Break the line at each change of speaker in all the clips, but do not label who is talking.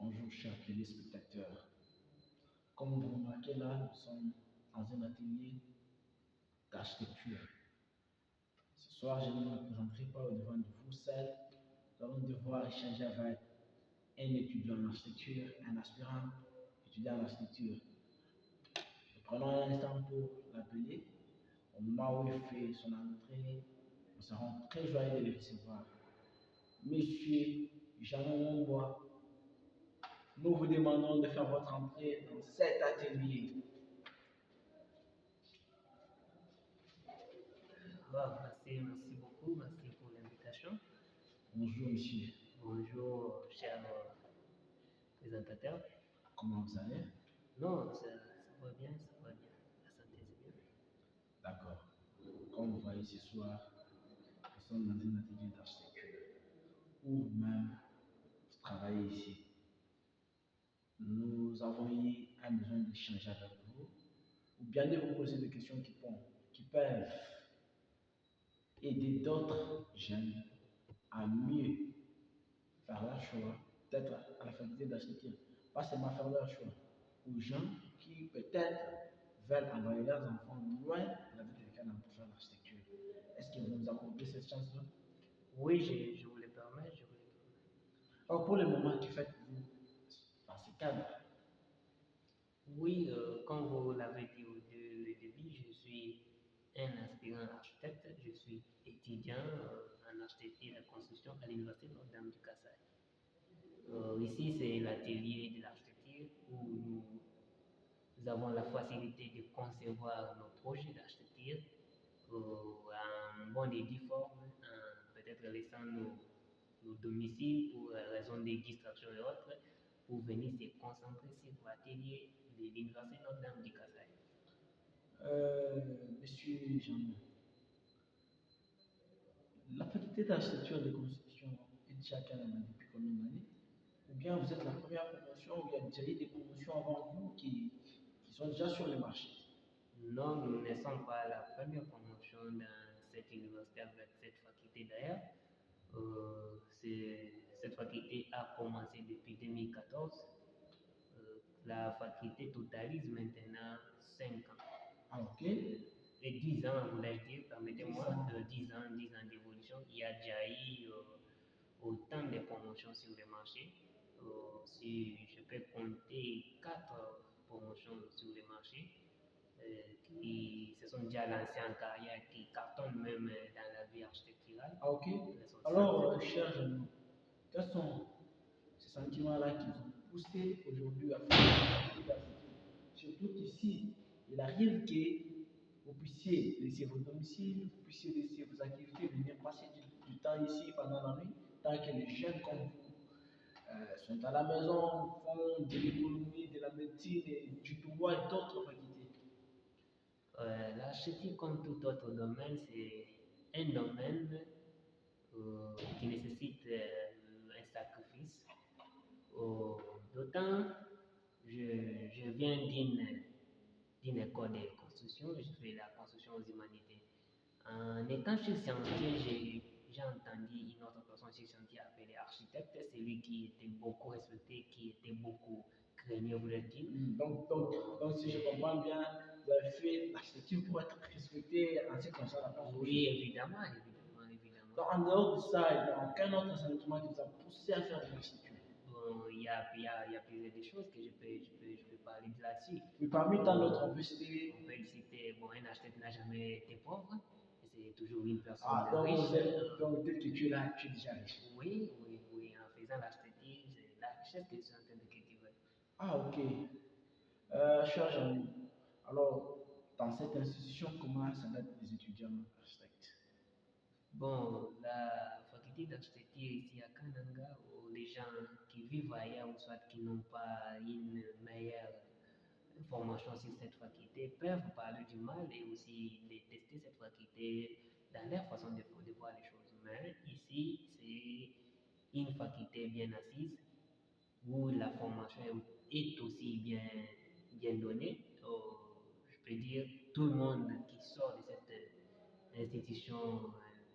Bonjour chers téléspectateurs. Comme vous remarquez là, nous sommes dans un atelier d'architecture. Ce soir, je ne me présenterai pas au devant de vous seul. Nous allons devoir échanger avec un étudiant en architecture, un aspirant étudiant en architecture. Nous prenons un instant pour l'appeler. Au moment où il fait son entrée, nous serons très joyeux de le recevoir. Monsieur Jean Mombois, nous vous demandons de faire votre entrée dans cet atelier.
Merci beaucoup, merci pour l'invitation.
Bonjour monsieur,
Bonjour, cher présentateur.
comment vous allez?
Non, ça va bien, ça va bien. La santé, c'est bien.
D'accord. Comme vous voyez ce soir, nous sommes dans un atelier d'architecture où même vous travaillez ici. Nous avons eu un besoin d'échanger avec vous ou bien de vous poser des questions qui peuvent aider d'autres jeunes à mieux faire leur choix, peut-être à la faculté d'architecture, pas seulement faire leur choix, aux gens qui peut-être veulent envoyer leurs enfants loin de la ville de Canaan pour faire l'architecture. Est-ce que vous nous accordez cette chance-là?
Oui, je vous le permets, je vous le permets.
Alors pour le moment, que faites-vous dans ce cadre?
Oui, comme vous l'avez dit au début, je suis un aspirant architecte, je suis étudiant en architecture et la construction à l'Université Notre-Dame du Kassai. Ici, c'est l'atelier de l'architecture où nous avons la facilité de concevoir nos projets d'architecture en bonne et due forme, en peut-être laissant nos domiciles pour raison de distraction et autres, pour venir se concentrer sur l'atelier de l'Université Notre-Dame du Kassai.
Monsieur Jean, la faculté d'architecture et de construction est déjà à Canada depuis combien d'années? Ou bien vous êtes la première promotion, ou il y a déjà eu des promotions avant vous qui sont déjà sur le marché?
Non, nous ne sommes pas la première promotion dans cette université avec cette faculté d'ailleurs. Cette faculté a commencé depuis 2014. La faculté totalise maintenant 5 ans.
Ah, ok.
Et 10 ans, voulais-je dire, permettez-moi,
10 ans.
10 ans d'évolution. Il y a déjà eu autant de promotions sur le marché. Si je peux compter 4 promotions sur le marché qui se sont déjà lancées en carrière, qui cartonnent même dans la vie architecturale.
Ah, ok. Alors, cher Jean, quels sont ces sentiments-là qui vous ont poussé aujourd'hui à faire la surtout qu'ici, il arrive que vous puissiez laisser vos domiciles, vous puissiez laisser vos activités, venir passer du temps ici pendant la nuit, tant que les jeunes comme vous sont à la maison, font de l'économie, de la médecine, et du droit et d'autres facultés.
L'architecture, comme tout autre domaine, c'est un domaine qui nécessite un sacrifice. D'autant, je viens d'une école de construction, je fais la construction aux humanités. En étant sur chantier, j'ai entendu une autre personne sur chantier appelée architecte, c'est lui qui était beaucoup respecté, qui était beaucoup craigné, vous le dire.
Donc, si je comprends bien, vous avez fait l'architecture pour être respecté en ce qui concerne la construction.
Oui, évidemment.
Donc, en dehors de ça, il n'y a aucun autre sentiment qui vous a poussé à faire de l'architecture.
Bon, il y a plusieurs des choses que je peux parler de là-dessus.
Mais parmi tant d'autres, on peut citer.
Bon, un architecte n'a jamais été pauvre. C'est toujours une personne
riche. Donc, peut-être que tu es là, tu es déjà riche.
Oui. En faisant l'architecture, c'est la richesse que je suis en train de cultiver.
Ah, ok. Cher Jean, alors, dans cette institution, comment ça date des étudiants architectes?
Bon, la faculté d'architecture ici à Kananga, les gens qui vivent ailleurs ou soit qui n'ont pas une meilleure formation sur cette faculté peuvent parler du mal et aussi détester cette faculté dans leur façon de voir les choses. Mais ici, c'est une faculté bien assise où la formation est aussi bien donnée. Je peux dire, tout le monde qui sort de cette institution,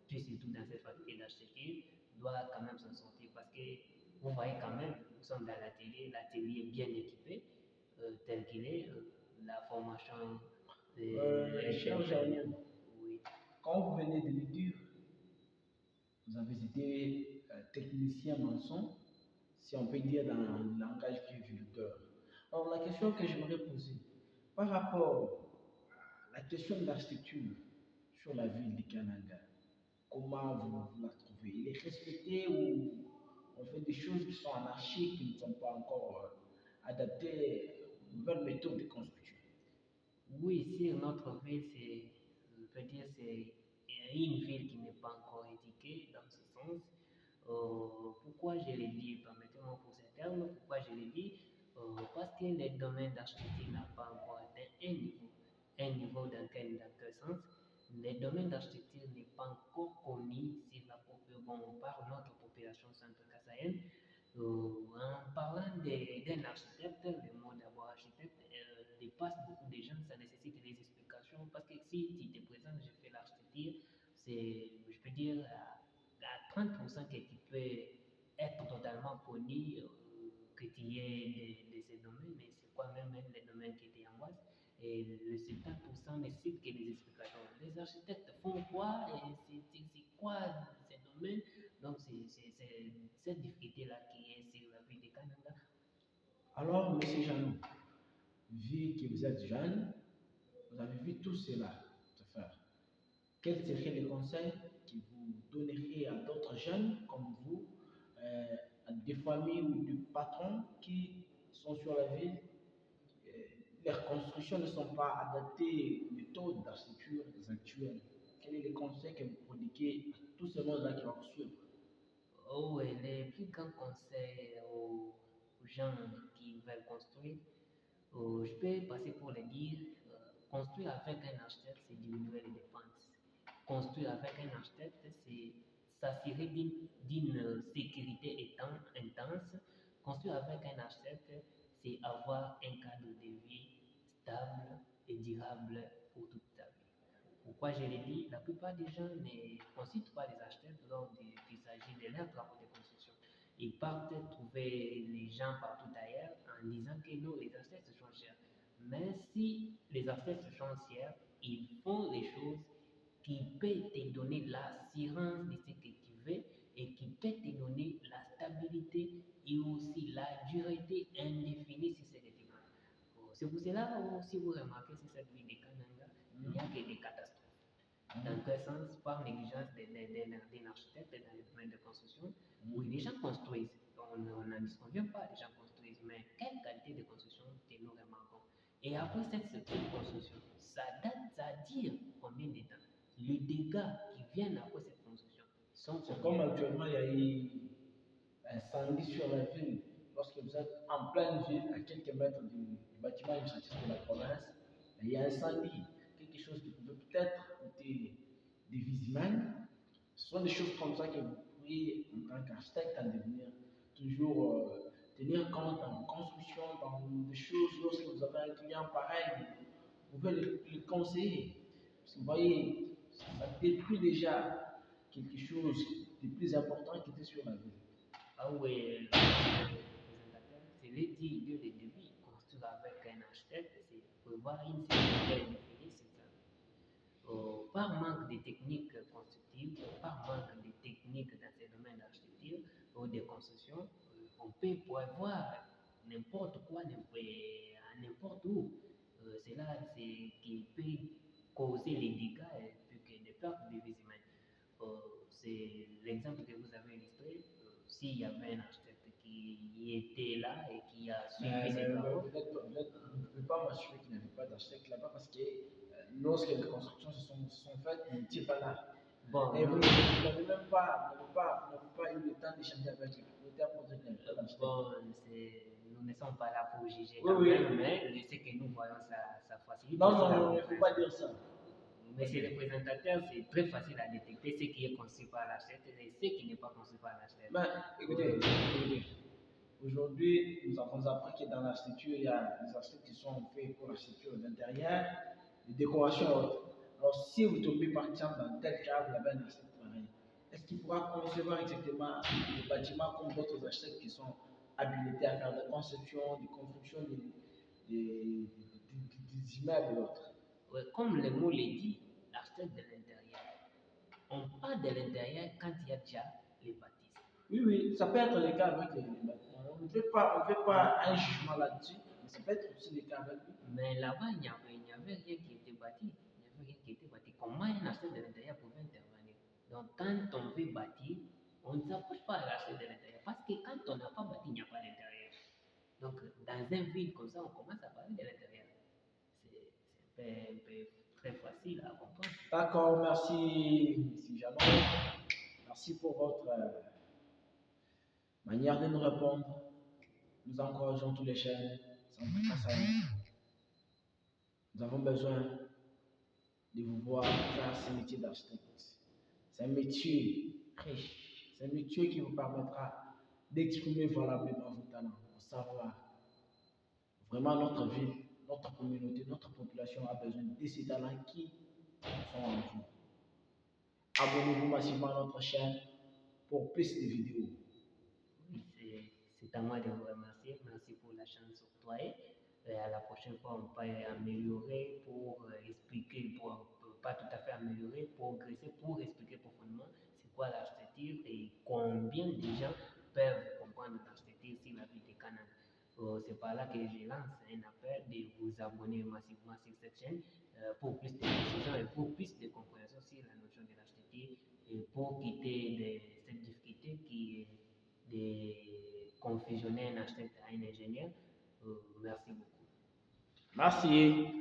puis surtout dans cette faculté d'architecture, doit quand même s'en sortir parce que vous voyez quand même, nous sommes dans l'atelier bien équipé, tel qu'il est, la formation
Cher Jean,
oui.
quand vous venez de le dire, vous avez été technicien maçon, si on peut dire dans le langage qui est vulgaire. Alors la question que j'aimerais poser, par rapport à la question de l'architecture sur la ville de Kananga, comment vous la trouvez? Il est respecté ou on fait des choses qui sont anarchiques, qui ne sont pas encore adaptées aux nouvelles méthodes de construction?
Oui, sur notre ville, je peux dire, c'est une ville qui n'est pas encore éduquée dans ce sens. Pourquoi je l'ai dit, permettez-moi pour ces termes, pourquoi je l'ai dit? Parce que le domaine d'architecture n'a pas encore atteint un niveau dans quel sens? Le domaine d'architecture n'est pas encore connu si la bon, par notre population centre-kassaïenne. En parlant d'un architecte, le mot d'abord architecte dépasse beaucoup de gens, ça nécessite des explications parce que si tu te présentes, je fais l'architecture, c'est, je peux dire, à 30% que tu peux être totalement connu, que tu es de ces domaines, mais c'est quoi même les domaines qui t'angoissent. Et le 70% nécessite que des explications. Les architectes font quoi et c'est quoi ces domaines? Donc, c'est cette difficulté-là qui est sur la ville de Canada.
Alors, monsieur Jeannot, vu que vous êtes jeune, vous avez vu tout cela se faire. Quels seraient les conseils que vous donneriez à d'autres jeunes comme vous, à des familles ou des patrons qui sont sur la ville? Leurs constructions ne sont pas adaptées aux méthodes d'architecture actuelles. Quels sont les conseils que vous prodiguez à tout ce monde-là qui va vous suivre?
Oh, et les plus grands conseils aux gens qui veulent construire, je peux passer pour les dire, construire avec un architecte, c'est diminuer les dépenses. Construire avec un architecte, c'est s'assurer d'une sécurité intense. Construire avec un architecte, c'est avoir un cadre de vie stable et durable pour toute ta vie. Pourquoi je l'ai dit? La plupart des gens ne consultent pas les architectes qu'il s'agit de leurs travaux de construction. Ils partent trouver les gens partout ailleurs en disant que non, les architectes sont chers. Mais si les architectes sont chers, ils font les choses qui peuvent te donner l'assurance de ce que tu veux et qui peuvent te donner la stabilité et aussi la durée indéfinie si c'est des demandes. C'est pour cela, si vous remarquez sur cette ville de Kananga, il n'y a que des catastrophes. Dans quel sens? Par négligence d'un architecte dans le domaine de construction. Oui, les gens construisent. On n'en disconvient pas, les gens construisent. Mais quelle qualité de construction que nous remarquons? Et après cette construction, ça dure combien de temps? Les dégâts qui viennent après cette construction sont
C'est
combien?
comme actuellement, il y a eu un incendie sur la ville. Lorsque vous êtes en pleine ville, à quelques mètres du bâtiment administratif de la province, il y a un incendie. Quelque chose qui pouvait peut-être coûter des vies humaines. Ce sont des choses comme ça que vous pourriez, en tant qu'architecte, en devenir toujours tenir compte dans vos constructions, dans des choses. Lorsque vous avez un client pareil, vous pouvez le conseiller. Parce que vous voyez, ça détruit déjà quelque chose de plus important qui était sur la ville.
Ah oui, le présentateur, c'est le dit dès le début, construire avec un architecte, c'est prévoir une sécurité définie, c'est ça. Par manque de techniques constructives, par manque de techniques dans ces domaines d'architecture ou de construction, on peut prévoir n'importe quoi, n'importe où. C'est là qui peut causer les dégâts et puis que des pertes de vies humaines. C'est l'exemple que vous avez illustré. S'il y avait un architecte qui était là et qui a suivi ses travaux.
Vous ne pouvez pas m'assurer qu'il n'y avait pas d'architecte là-bas parce que lorsque les constructions se sont faites, vous n'étiez pas là.
Bon,
et vous n'avez même pas eu le temps d'échanger avec le propriétaire pour dire qu'il n'y avait pas d'architecte.
bon, nous ne sommes pas là pour juger
Oui,
quand
oui.
même, mais ce que nous voyons, ça facilite.
Non, non, non, il ne faut pas dire ça.
Monsieur le présentateur, c'est très facile à détecter ce qui est conçu par l'architecte et ce qui n'est pas conçu par l'architecte.
Mais écoutez, aujourd'hui, nous avons appris que dans l'architecture, il y a des architectes qui sont faits pour l'architecture d'intérieur, des décorations et autres. Alors, si vous tombez par exemple dans tel cas, vous avez un architecte pareil, est-ce qu'il pourra concevoir exactement le bâtiment comme d'autres architectes qui sont habilité à faire des conceptions, des constructions, des immeubles et autres.
Ouais, comme le mot le dit, l'architecte de l'intérieur. On parle de l'intérieur quand il y a déjà les bâtisses.
Oui, ça peut être le cas avec les bâtiments. On ne fait pas un jugement là-dessus, mais ça peut être aussi le cas avec lui.
Mais là-bas, il n'y avait rien qui était bâti. Il n'y avait rien qui était bâti. Comment un architecte de l'intérieur pouvait intervenir? Donc, quand on veut bâtir, on ne s'approche pas à l'architecte de l'intérieur. Parce que quand on n'a pas bâti, il n'y a pas d'intérieur. Donc, dans un vide comme ça, on commence à parler de l'intérieur. C'est un peu très facile à comprendre.
D'accord, merci, M. Jamal. Merci pour votre manière de nous répondre. Nous encourageons tous les jeunes, nous avons besoin de vous voir faire ce métier d'architecte. C'est un métier riche, c'est un métier qui vous permettra d'exprimer valablement vos talents, vos savoirs. Vraiment, notre ville, notre communauté, notre population a besoin de ces talents qui sont en vous. Abonnez-vous massivement à notre chaîne pour plus de vidéos.
C'est à moi de vous remercier. Merci pour la chance octroyée. Et à la prochaine fois, on peut améliorer pour expliquer, pas tout à fait améliorer, progresser pour expliquer profondément c'est quoi l'architecture et combien de gens peuvent comprendre l'architecture sur la ville de Canaan. C'est par là que je lance un appel de vous abonner massivement sur cette chaîne pour plus de précision et pour plus de compréhension sur la notion de l'architecture et pour quitter cette difficulté qui est de confusionner un architecte à un ingénieur. Merci beaucoup.
Merci.